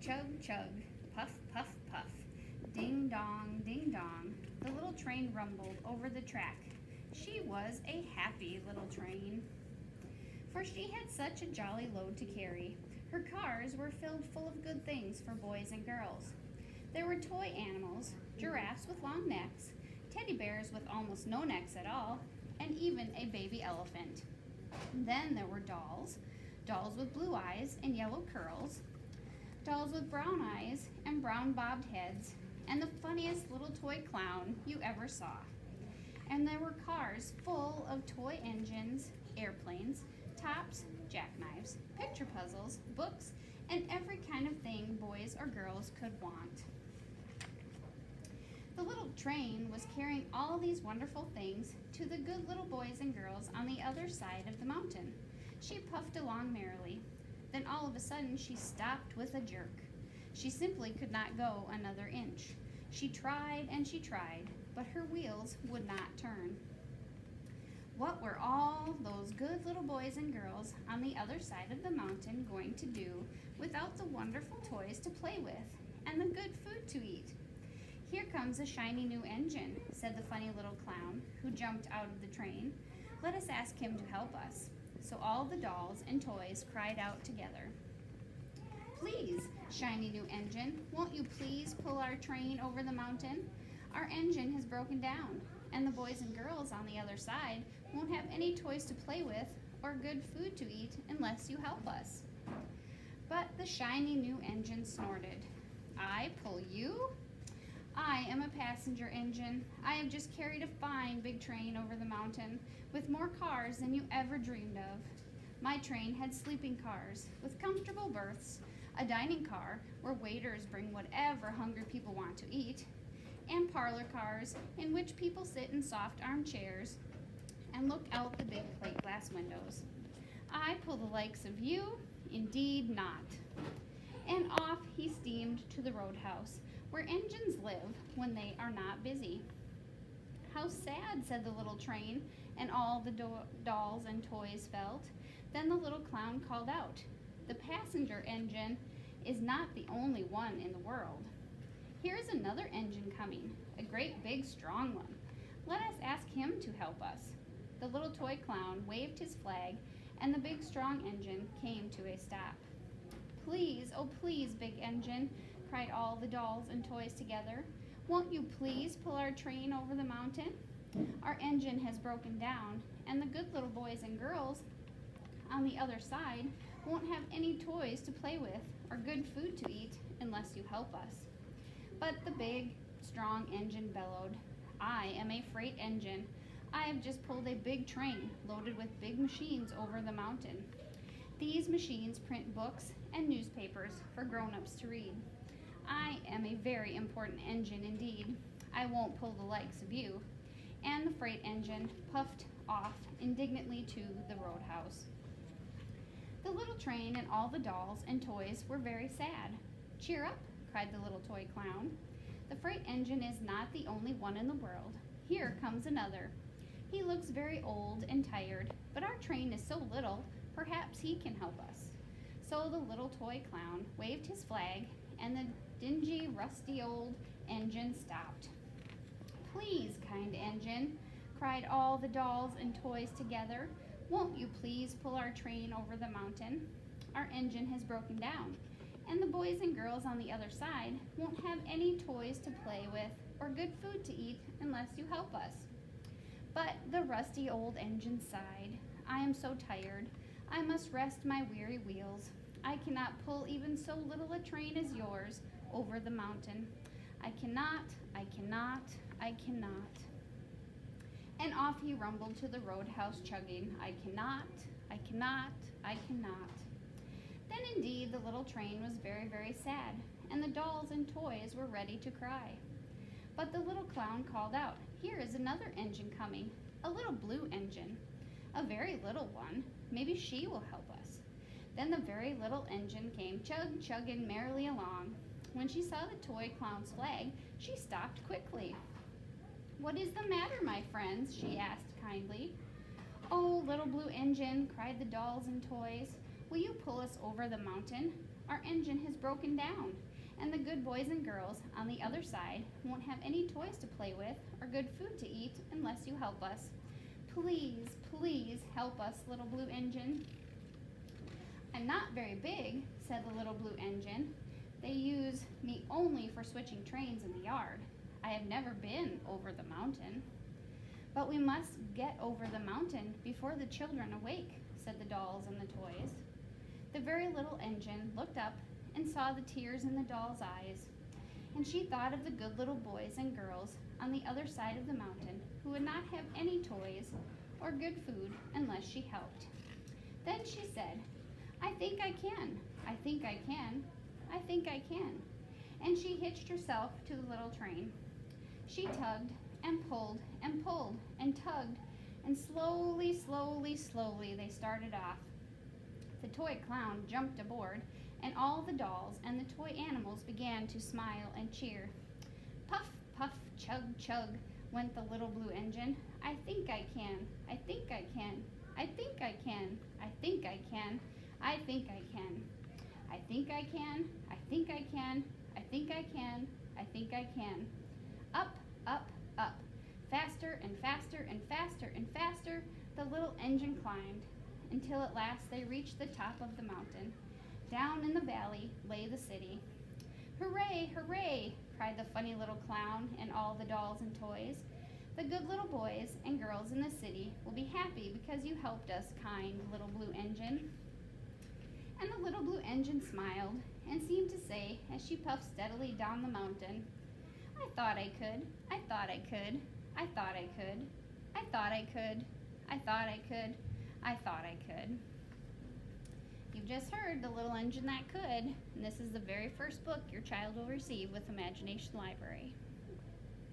chug, chug, puff, puff, puff. Ding dong, ding dong, the little train rumbled over the track. She was a happy little train, for she had such a jolly load to carry. Her cars were filled full of good things for boys and girls. There were toy animals, giraffes with long necks, teddy bears with almost no necks at all, and even a baby elephant. Then there were dolls, dolls with blue eyes and yellow curls, dolls with brown eyes and brown bobbed heads, and the funniest little toy clown you ever saw. And there were cars full of toy engines, airplanes, tops, jackknives, picture puzzles, books, and every kind of thing boys or girls could want. The little train was carrying all these wonderful things to the good little boys and girls on the other side of the mountain. She puffed along merrily. Then all of a sudden she stopped with a jerk. She simply could not go another inch. She tried and she tried, but her wheels would not turn. What were all those good little boys and girls on the other side of the mountain going to do without the wonderful toys to play with and the good food to eat? "Here comes a shiny new engine," said the funny little clown who jumped out of the train. "Let us ask him to help us." So all the dolls and toys cried out together. "Please, shiny new engine, won't you please pull our train over the mountain? Our engine has broken down, and the boys and girls on the other side won't have any toys to play with or good food to eat unless you help us." But the shiny new engine snorted. "I pull you? I am a passenger engine. I have just carried a fine big train over the mountain with more cars than you ever dreamed of. My train had sleeping cars with comfortable berths, a dining car where waiters bring whatever hungry people want to eat, and parlor cars in which people sit in soft armchairs and look out the big plate glass windows. I pull the likes of you? Indeed not." And off he steamed to the roadhouse, where engines live when they are not busy. "How sad," said the little train, and all the dolls and toys felt. Then the little clown called out, "The passenger engine is not the only one in the world. Here is another engine coming, a great big strong one. Let us ask him to help us." The little toy clown waved his flag, and the big strong engine came to a stop. "Please, oh please, big engine," cried all the dolls and toys together. "Won't you please pull our train over the mountain? Our engine has broken down, and the good little boys and girls on the other side won't have any toys to play with or good food to eat unless you help us." But the big, strong engine bellowed, "I am a freight engine. I have just pulled a big train loaded with big machines over the mountain. These machines print books and newspapers for grown-ups to read. I am a very important engine indeed. I won't pull the likes of you." And the freight engine puffed off indignantly to the roadhouse. The little train and all the dolls and toys were very sad. "Cheer up," cried the little toy clown. "The freight engine is not the only one in the world. Here comes another. He looks very old and tired, but our train is so little, perhaps he can help us." So the little toy clown waved his flag, and the dingy, rusty old engine stopped. "Please, kind engine," cried all the dolls and toys together, "won't you please pull our train over the mountain? Our engine has broken down, and the boys and girls on the other side won't have any toys to play with or good food to eat unless you help us." But the rusty old engine sighed. "I am so tired. I must rest my weary wheels. I cannot pull even so little a train as yours over the mountain. I cannot, I cannot, I cannot." And off he rumbled to the roadhouse chugging, "I cannot, I cannot, I cannot." Then indeed the little train was very, very sad, and the dolls and toys were ready to cry. But the little clown called out, "Here is another engine coming, a little blue engine, a very little one. Maybe she will help us." Then the very little engine came chugging merrily along. When she saw the toy clown's flag, she stopped quickly. "What is the matter, my friends?" she asked kindly. "Oh, little blue engine," cried the dolls and toys, "will you pull us over the mountain? our engine has broken down, and the good boys and girls on the other side won't have any toys to play with or good food to eat unless you help us. Please, please help us, little blue engine." "I'm not very big," said the little blue engine. "They use me only for switching trains in the yard. I have never been over the mountain." "But we must get over the mountain before the children awake," said the dolls and the toys. The very little engine looked up and saw the tears in the doll's eyes, and she thought of the good little boys and girls on the other side of the mountain who would not have any toys or good food unless she helped. Then she said, "I think I can. I think I can. I think I can." And she hitched herself to the little train. She tugged and pulled and pulled and tugged, and slowly, slowly, slowly they started off. The toy clown jumped aboard, and all the dolls and the toy animals began to smile and cheer. Puff, puff, chug, chug, went the little blue engine. "I think I can. I think I can. I think I can. I think I can. I think I can. I think I can. I think I can. I think I can. I think I can." Up, up, up. Faster and faster and faster and faster the little engine climbed, until at last they reached the top of the mountain. Down in the valley lay the city. "Hooray, hooray!" cried the funny little clown and all the dolls and toys. "The good little boys and girls in the city will be happy because you helped us, kind little blue engine." And the little blue engine smiled and seemed to say, as she puffed steadily down the mountain, "I thought I could. I thought I could. I thought I could. I thought I could. I thought I could. I thought I could." You've just heard The Little Engine That Could, and this is the very first book your child will receive with Imagination Library.